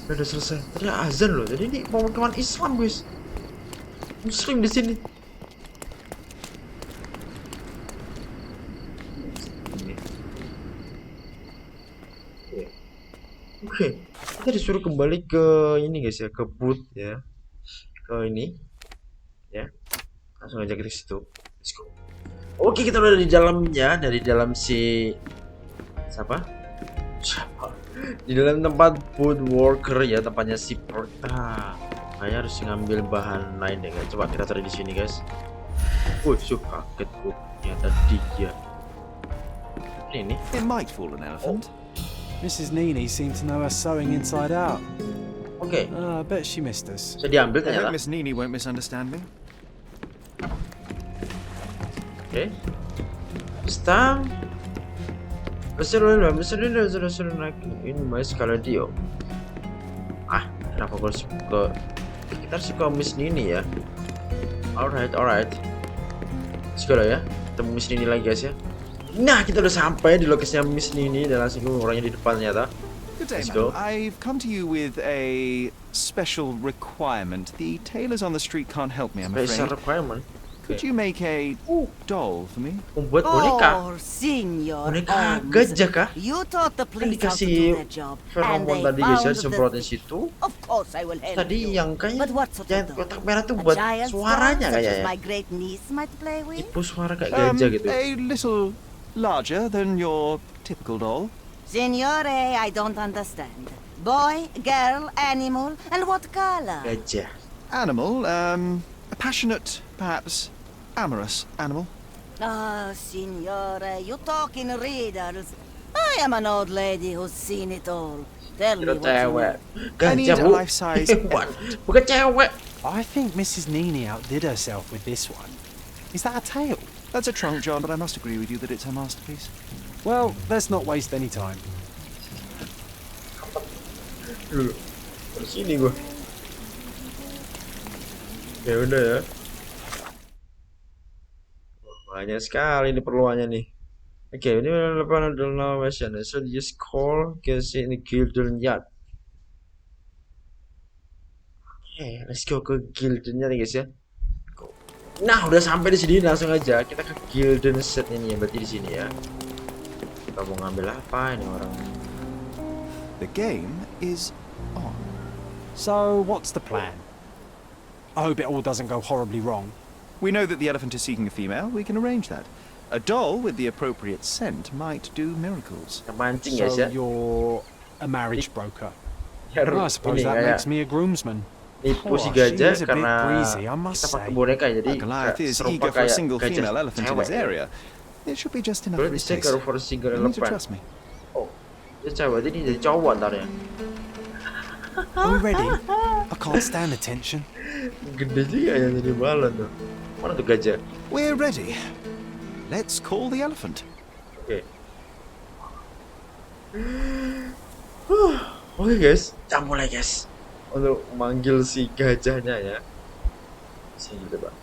Udah selesai. Ternyata azan loh. Jadi ini pemakaman Islam guys. Muslim di sini. Oke. Kita disuruh kembali ke ini guys ya, ke booth ya. Ke ini. Ya. Langsung aja kita ke situ. Let's go. Oke, kita udah di dalamnya, dari dalam si siapa? Di dalam tempat woodworker ya, tempatnya si saya harus ngambil bahan lain deh guys. Coba kita cari di sini guys. Kaget gue. Ternyata dia. Ini.
It might fool an elephant. Mrs. Nini seemed to know her sewing inside out.
Oke.
I bet she missed us.
Bisa diambil
I
ternyata.
hope Miss Nini won't misunderstand me.
Oke. Stang. Ini mas kalau dia. Kenapa gue harus ke? Kita harus ke Miss Nini ya. Alright. Let's go lah ya. Ketemu Miss Nini lagi guys ya. Nah, kita udah sampai di lokasinya Miss Nini dan langsung orangnya di depan ternyata.
Good day,
Let's go.
ma'am. I've come to you with a special requirement. The tailors on the street can't help me, I'm
Special
afraid.
requirement.
Could you make a doll for me?
Membuat boneka.
Oh, Senor
Boneka
Holmes.
gajah kah?
You taught the
Kan
police how to do
dikasih
their job, and
feromon
they
tadi guys ya,
found the
disemprotin
thief.
situ.
Of course I will help
Tadi
you.
yang kayaknya
But what sort
yang
of doll?
kotak merah tuh
A
buat
giant
suaranya
doll, such as
kayaknya.
my great niece might play with?
Tipu suara kayak gajah gitu.
A little larger than your typical doll.
Signore, I don't understand. Boy, girl, animal, and what color?
Gajah.
Animal, a passionate, perhaps amorous animal.
Oh, signore, you talk in riddles. I am an old lady who's seen it all. Tell me
Kira
what you
cewek.
want.
I need
Gajah
a
bu.
life-size
Bukan. Bukan cewek.
I think Mrs. Nini outdid herself with this one. Is that a tail?
That's a trunk, John, but I must agree with you that it's her masterpiece.
Well, let's not waste any time.
Dulu. Di sini gua. Ya udah ya. Banyak sekali ini perluannya nih. Oke, ini adalah question. So just call in the Gildean Yard. Oke, let's go ke Gildean nih guys ya. Nah, udah sampai di sini langsung aja kita ke Gildean set ini ya, berarti di sini ya. Kita mau ngambil apa ini orang?
The game is on.
So, what's the plan? I hope it all doesn't go horribly wrong.
We know that the elephant is seeking a female. We can arrange that. A doll with the appropriate scent might do miracles.
Kita mancing guys
So,
ya.
you're a marriage broker.
Ya,
Well, I suppose
ini
that
kayak
makes me a groomsman.
nipu si
Oh,
gajah
she is a bit
karena
breezy, I must
kita pakai
say.
boneka jadi
Goliath is
serupa
eager for a
kayak
single
gajah
female elephant in
cewek.
his area. It should be just enough for
Boleh
his taste.
dicek for a single
You need to
elephant.
trust me.
Oh, dia cewek jadi jadi cowok ntar ya.
Are we ready? I can't stand the tension.
Gede juga ya jadi balon tuh. Mana tuh gajah?
We're ready. Let's call the elephant.
Oke. Oke guys, kita mulai guys. untuk manggil si gajahnya ya. Sini coba.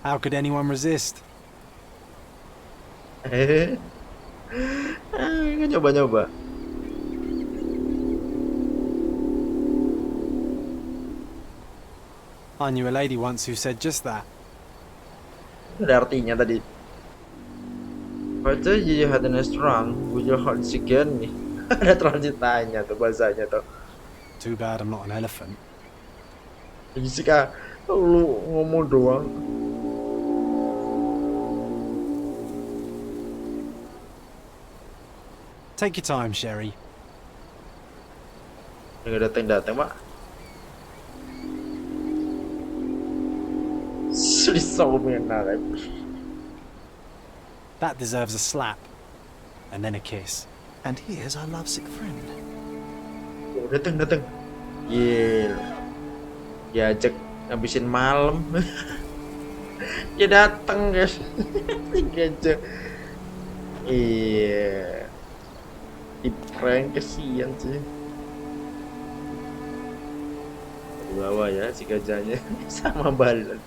How could anyone resist?
Kan coba-coba.
I knew a lady once who said just that.
Ada artinya tadi. Baca you had an strong with your heart again nih. Ada transitannya tuh bahasanya tuh.
Too bad I'm not an elephant.
Jika lu ngomong doang.
Take your time, Sherry.
Nggak datang-datang, Pak.
That deserves a slap. And then a kiss.
And here's our lovesick friend.
Oh, datang. Gil. Diajak ngabisin malam. Dia datang, guys. Gajah. Iya. Di prank kesian sih. Di bawah ya si gajahnya sama balon.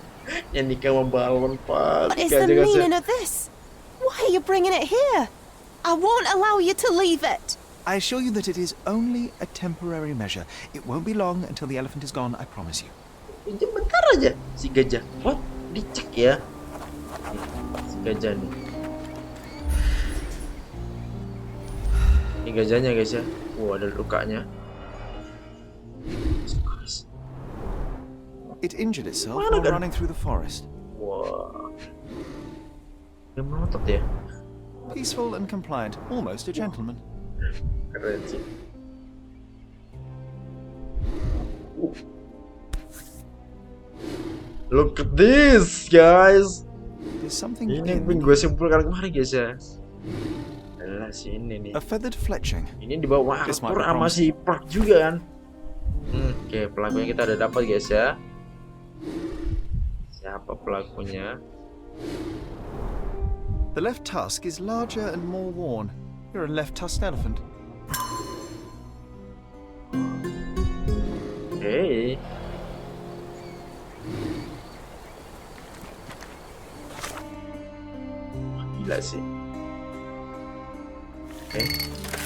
Yang nikah sama balon, Pak.
What is the meaning of this? Why are you bringing it here? I won't allow you to leave it.
I assure you that it is only a temporary measure. It won't be long until the elephant is gone, I promise you.
Ini bentar aja si gajah. What? Dicek ya. Si gajah nih. Ini gajahnya guys ya. Wah, ada lukanya.
It injured itself while running through the forest.
Wah. Dia melotot ya.
Peaceful and compliant, almost a gentleman.
Keren sih. Look at this, guys.
There's something
Ini
in
yang gue simpulkan kemarin guys ya. Adalah sini nih.
a feathered fletching.
Ini di bawah
This
aktor
might be
sama si Park juga kan. Oke, pelakunya kita udah dapat guys ya. Siapa pelakunya?
The left tusk is larger and more worn. You're a left-tusked elephant.
Oke. Wah, gila sih. Oke,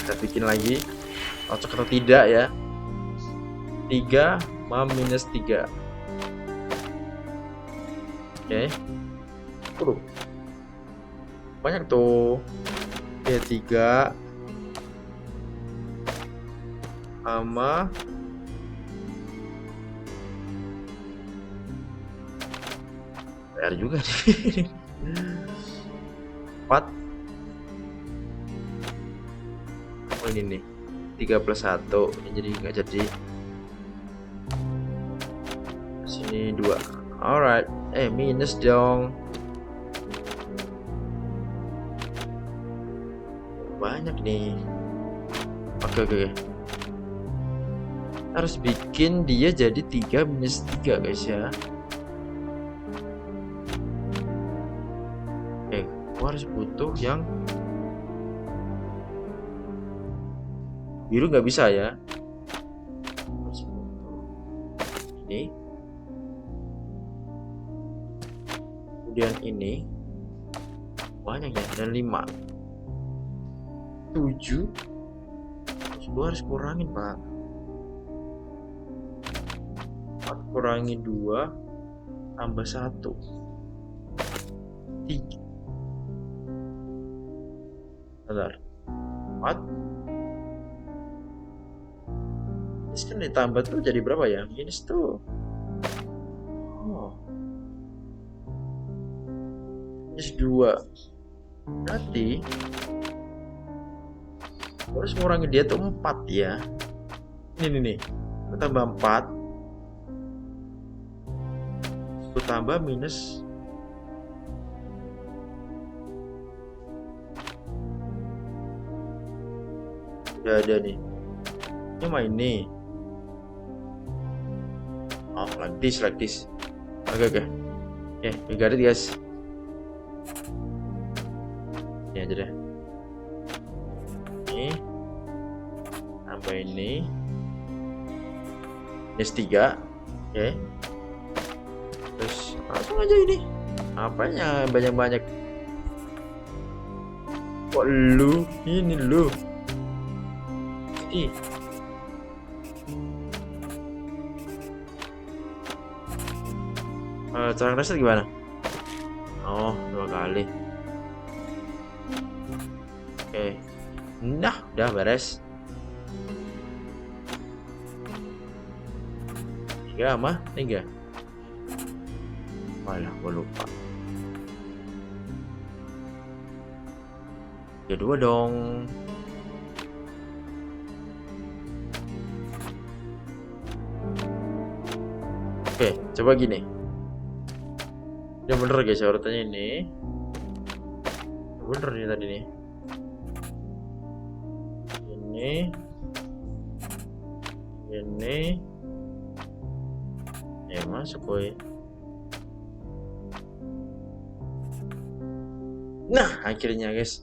kita bikin lagi. Cocok atau tidak ya? 3 minus 3. Oke. Banyak tuh. Oke, 3 sama PR juga nih. 4. Oh ini nih 3 plus 1. Ini jadi nggak jadi. Sini 2. Alright. Minus dong. Banyak nih. Oke. Harus bikin dia jadi 3 minus 3 guys ya. Gua harus butuh yang biru, nggak bisa ya. Harus butuh ini. Kemudian ini banyak ya, dan 5 7. Terus gua harus kurangin Pak. 4 kurangi 2 tambah 1 3. Bentar. 4. Ini kan ditambah tuh jadi berapa ya? Minus tuh. Oh. Minus 2. Berarti harus ngurangi dia tuh 4 ya. Ini nih. Gue tambah 4. Gue tambah minus. Udah ada nih. Ini mah ini. Oh, like this. Oke. We got it guys. Ini aja deh. ini, tambah ini, S3, oke. Terus langsung aja ini. Apanya banyak-banyak? Kok lu? Ini lu. Ih. Cara reset gimana? Oh, 2 kali. Oke. Nah, udah beres. 3 sama 3. Walah, gue lupa. 2 dong. Oke, coba gini. Ya bener guys, urutannya ini. Bener nih tadi nih. Ini. Ya masuk boy. Nah, akhirnya guys.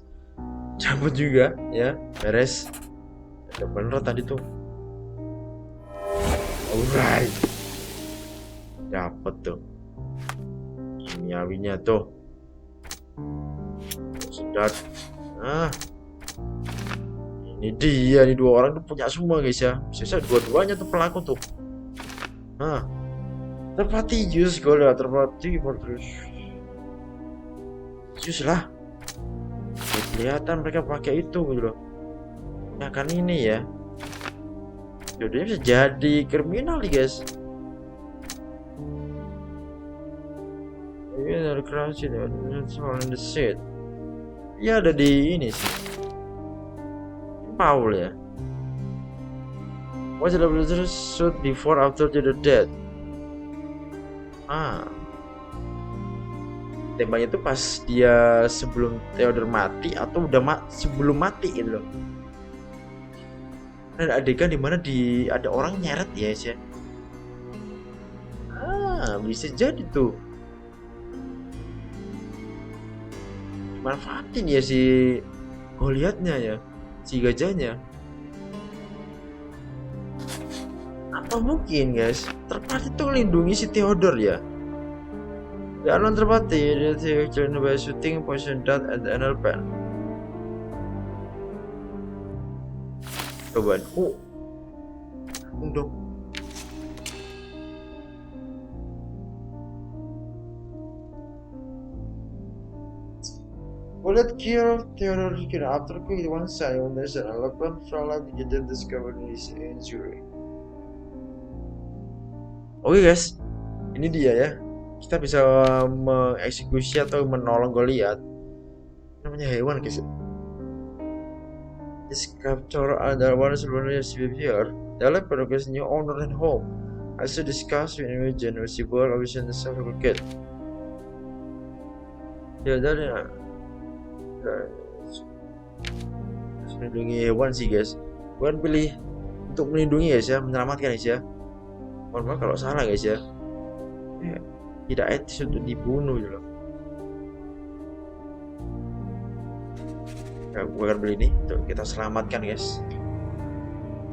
Cabut juga ya, beres. Ada bener tadi tuh. Alright. Dapat tuh. Kimiawinya tuh. Sedot. Nah. Ini dia nih, 2 orang tuh punya semua guys ya. Bisa dua-duanya tuh pelaku tuh. Nah. Terpati jus gue lah, terpati terus. Jus lah. Kelihatan mereka pakai itu gitu loh. Ya kan ini ya. Jodohnya bisa jadi kriminal nih guys. Ini ada crash itu, soal the set. Ya ada di ini sih. Paul ya. What's the brother shoot before after the death? Tembaknya itu pas dia sebelum Theodore mati atau udah sebelum mati gitu loh. Ada adegan dimana ada orang nyeret ya guys ya. Bisa jadi tuh. Manfaatin ya si Goliatnya ya, si gajahnya. Atau mungkin guys, terpati itu melindungi si Theodore ya. Jangan terpati, dia killed by shooting poison dart at the anal pen. Coba, dong. Bullet killed Theodore Gildean after quick one side when there's an elephant Sherlock Gildean discovered his injury. Oke guys, ini dia ya. Kita bisa mengeksekusi atau menolong Goliat. Namanya hewan guys. This capture Adalah sebelumnya here. Adalah progress new owner and home. I should discuss with Indonesia sebuah obvious and self-educate. Ya dari melindungi hewan sih guys. Bukan pilih untuk melindungi guys ya, menyelamatkan guys ya. Mohon maaf kalau salah guys ya. Tidak etis untuk dibunuh gitu loh. Gue akan beli ini untuk kita selamatkan guys.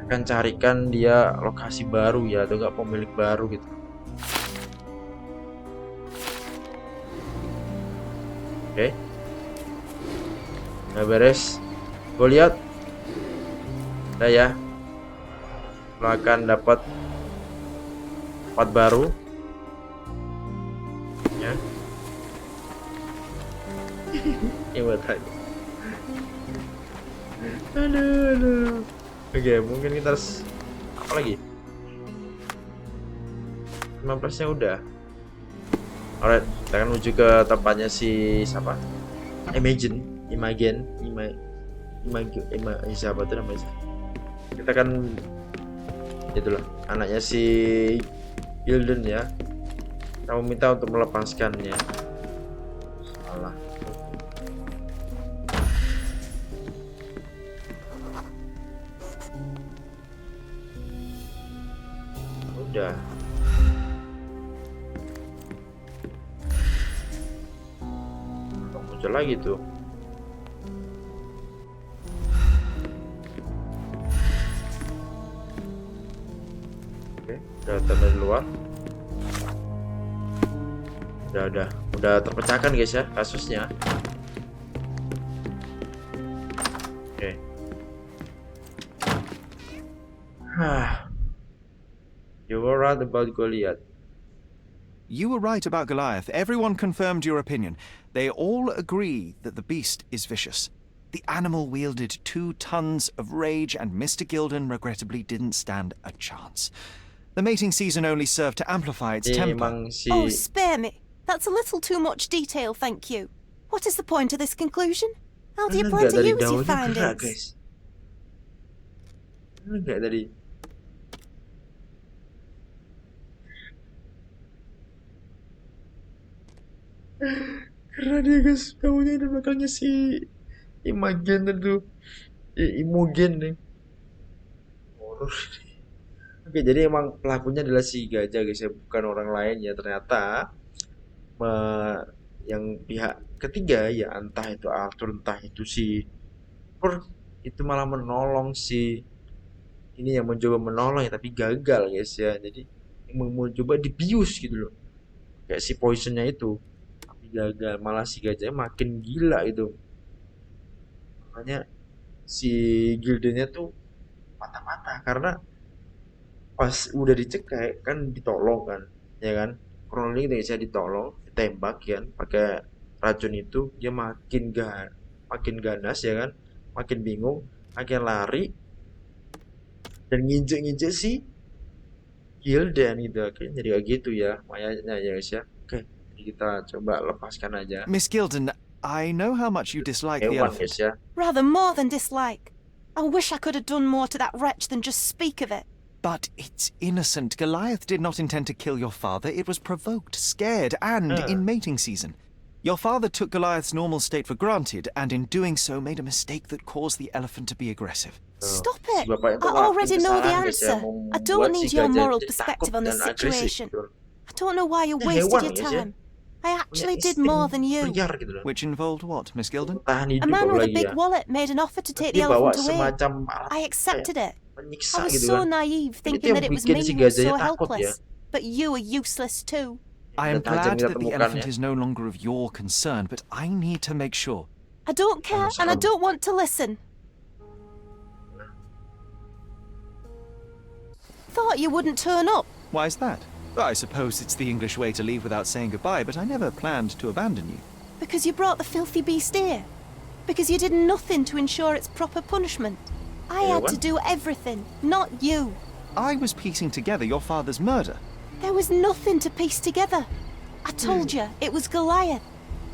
Akan carikan dia lokasi baru ya, atau enggak pemilik baru gitu. Oke. Nah beres. Gue lihat. Udah ya. Lo akan dapat part baru. Ya. Ini buat aja. Aduh. Oke, mungkin kita harus apa lagi? 15-nya udah. Alright, kita akan menuju ke tempatnya si siapa? Imagen, siapa tuh namanya? Kita kan itulah anaknya si Gildean ya. Kita minta untuk melepaskannya. Salah. Udah. Muncul lagi tuh. Datang dari luar. Udah terpecahkan guys ya kasusnya. Oke. You were right about Goliath.
You were right about Goliath. Everyone confirmed your opinion. They all agree that the beast is vicious. The animal wielded 2 tons of rage, and Mr. Gildean regrettably didn't stand a chance. The mating season only served to amplify its temper.
Oh, spare me. That's a little too much detail, thank you. What is the point of this conclusion? How do you plan to use your findings?
Enggak tadi. Karena dia guys, daunnya di belakangnya si Imogen itu. Imogen nih. Oke, jadi emang pelakunya adalah si gajah guys ya, bukan orang lain ya. Ternyata yang pihak ketiga ya, entah itu Arthur, entah itu si itu malah menolong si ini yang mencoba menolong ya, tapi gagal guys ya. Jadi yang mau coba dibius gitu loh, kayak si poisonnya itu, tapi gagal, malah si gajahnya makin gila itu. Makanya si Gildeannya tuh patah-patah karena pas udah dicekek kan ditolong kan, ya kan, kronologi gitu bisa ditolong, ditembak kan pakai racun itu, dia makin ganas ya kan, makin bingung, makin lari dan nginjek si Gildean gitu. Oke, jadi kayak gitu ya mayatnya ya guys ya. Oke, jadi kita coba lepaskan aja.
Miss Gildean, I know how much you dislike the
Hewan
elephant.
guys ya.
Rather more than dislike. I wish I could have done more to that wretch than just speak of it.
But it's innocent. Goliath did not intend to kill your father. It was provoked, scared, and in mating season. Your father took Goliath's normal state for granted, and in doing so made a mistake that caused the elephant to be aggressive.
Stop it! I already know the answer. I don't need your moral perspective on this situation. I don't know why you wasted your time. I actually did more than you.
Which involved what, Miss Gildean?
A man with a big wallet made an offer to take the elephant away. I accepted it. I was so naive, thinking that it was me who was so helpless. But you are useless too.
I am glad that the elephant is no longer of your concern, but I need to make sure.
I don't care, and I don't want to listen. Thought you wouldn't turn up.
Why is that? I suppose it's the English way to leave without saying goodbye, but I never planned to abandon you.
Because you brought the filthy beast here. Because you did nothing to ensure its proper punishment. I had to do everything, not you.
I was piecing together your father's murder.
There was nothing to piece together. I told you, it was Goliath.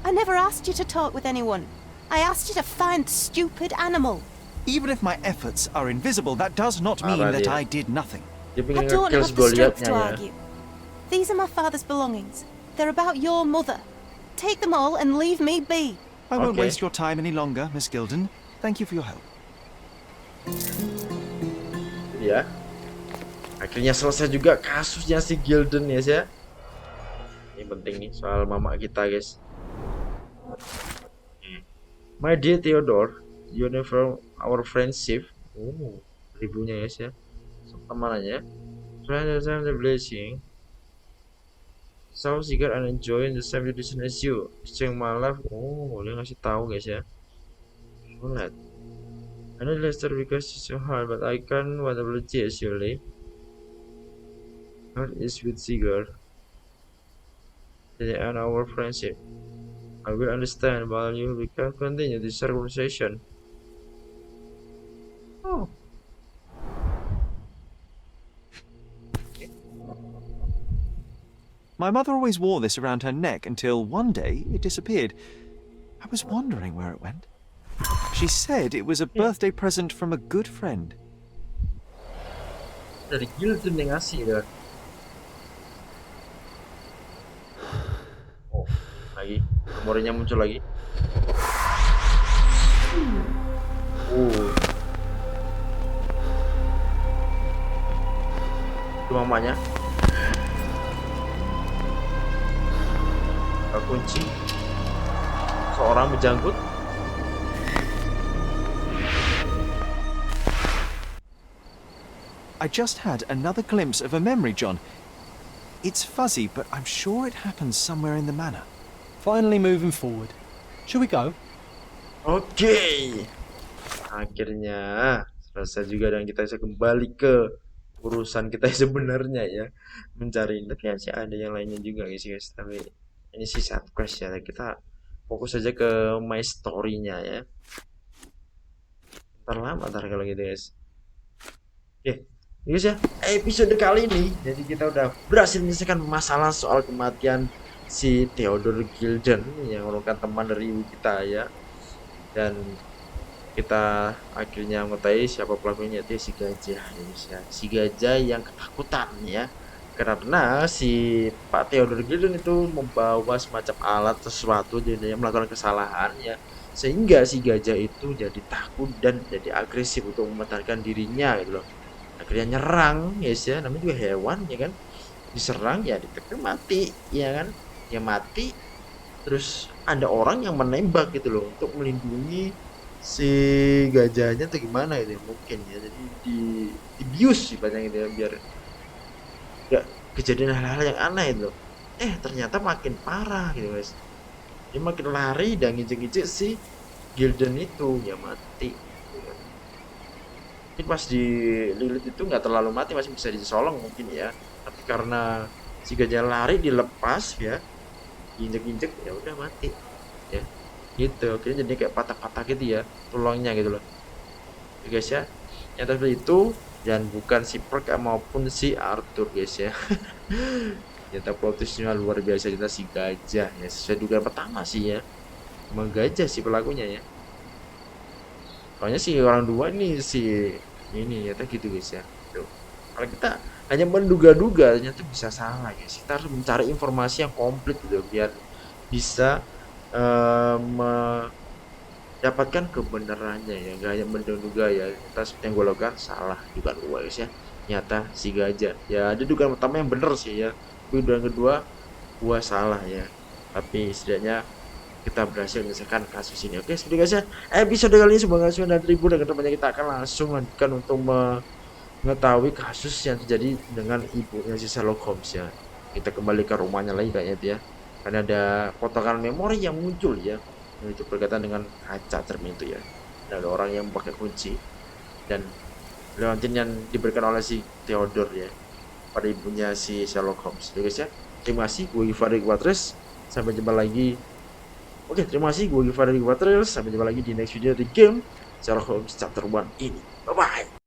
I never asked you to talk with anyone. I asked you to find the stupid animal.
Even if my efforts are invisible, that does not mean that I did nothing.
I don't have the strength to argue. These are my father's belongings. They're about your mother. Take them all and leave me be.
I won't waste your time any longer, Miss Gildean. Thank you for your help.
Ya, akhirnya selesai juga kasusnya si Gildean ya sih. Ini penting nih soal mama kita guys. My dear Theodore, you know from our friendship. Ribunya ya sih. Temanannya. Friends are the blessing. So eager and enjoying the same tradition as you. Sharing my life. Dia ngasih tahu guys ya. Lihat. I know Lester because it's so hard, but I can't want to apologize surely. Heart is with Seeger. At the end of our friendship, I will understand while you can continue this conversation.
My mother always wore this around her neck until one day it disappeared. I was wondering where it went. She said it was a birthday present from a good friend.
Dari Gildean yang ngasih ya. Lagi memorinya muncul lagi. Itu mamanya. Kunci. Seorang menjangkut.
I just had another glimpse of a memory, John. It's fuzzy, but I'm sure it happens somewhere in the manor.
Finally moving forward. Shall we go?
Oke. Akhirnya selesai juga dan kita bisa kembali ke urusan kita sebenarnya ya. Mencari, tapi masih ada yang lainnya juga guys. Tapi ini sih side quest ya. Kita fokus saja ke my story-nya ya. Ntar kalau gitu guys. Oke. Guys ya, episode kali ini jadi kita udah berhasil menyelesaikan masalah soal kematian si Theodore Gildean yang merupakan teman dari ibu kita ya. Dan kita akhirnya mengetahui siapa pelakunya, itu si gajah ya. Si gajah yang ketakutan ya. Karena si Pak Theodore Gildean itu membawa semacam alat sesuatu jadi melakukan kesalahan ya. Sehingga si gajah itu jadi takut dan jadi agresif untuk mempertahankan dirinya gitu loh. Akhirnya nyerang guys ya, namanya juga hewan ya kan, diserang ya ditekan mati ya kan, ya mati. Terus ada orang yang menembak gitu loh untuk melindungi si gajahnya atau gimana gitu ya, mungkin ya, jadi dibius ibaratnya gitu ya, biar gak kejadian hal-hal yang aneh gitu loh. Ternyata makin parah gitu guys, dia makin lari dan ngijek-ngijek si Gildean itu ya mati. Pas dililit itu nggak terlalu mati, masih bisa disolong mungkin ya, tapi karena si gajah lari dilepas ya, injek-injek ya udah mati ya gitu. Akhirnya jadi kayak patah-patah gitu ya tulangnya gitu loh ya guys ya. Nyata seperti itu, dan bukan si Perk maupun si Arthur guys ya. Nyata plot twistnya luar biasa, kita si gajah ya, sesuai dugaan pertama sih ya, emang gajah si pelakunya ya. Soalnya si orang dua ini si ini ternyata gitu guys ya. Tuh. Kalau kita hanya menduga-duga ternyata bisa salah guys. Kita harus mencari informasi yang komplit gitu biar bisa mendapatkan kebenarannya ya. Gak hanya menduga ya. Kita seperti yang gue lakukan salah juga gua guys ya. Nyata si gajah. Ya ada dugaan pertama yang bener sih ya. Tapi dugaan kedua gua salah ya. Tapi setidaknya kita berhasil menyelesaikan kasus ini. Oke, seperti guys ya, episode kali ini semoga kalian dan terhibur, dan kedepannya kita akan langsung lanjutkan untuk mengetahui kasus yang terjadi dengan ibunya si Sherlock Holmes ya. Kita kembali ke rumahnya lagi kayaknya itu ya, karena ada potongan memori yang muncul ya, yang itu berkaitan dengan kaca cermin itu ya. Dan ada orang yang pakai kunci dan leontin yang diberikan oleh si Theodore ya pada ibunya si Sherlock Holmes. Oke guys ya, terima kasih, gue Givari, sampai jumpa lagi. Oke, terima kasih, gue Givari. Sampai jumpa lagi di next video di game Sherlock Holmes Chapter 1 ini. Bye-bye.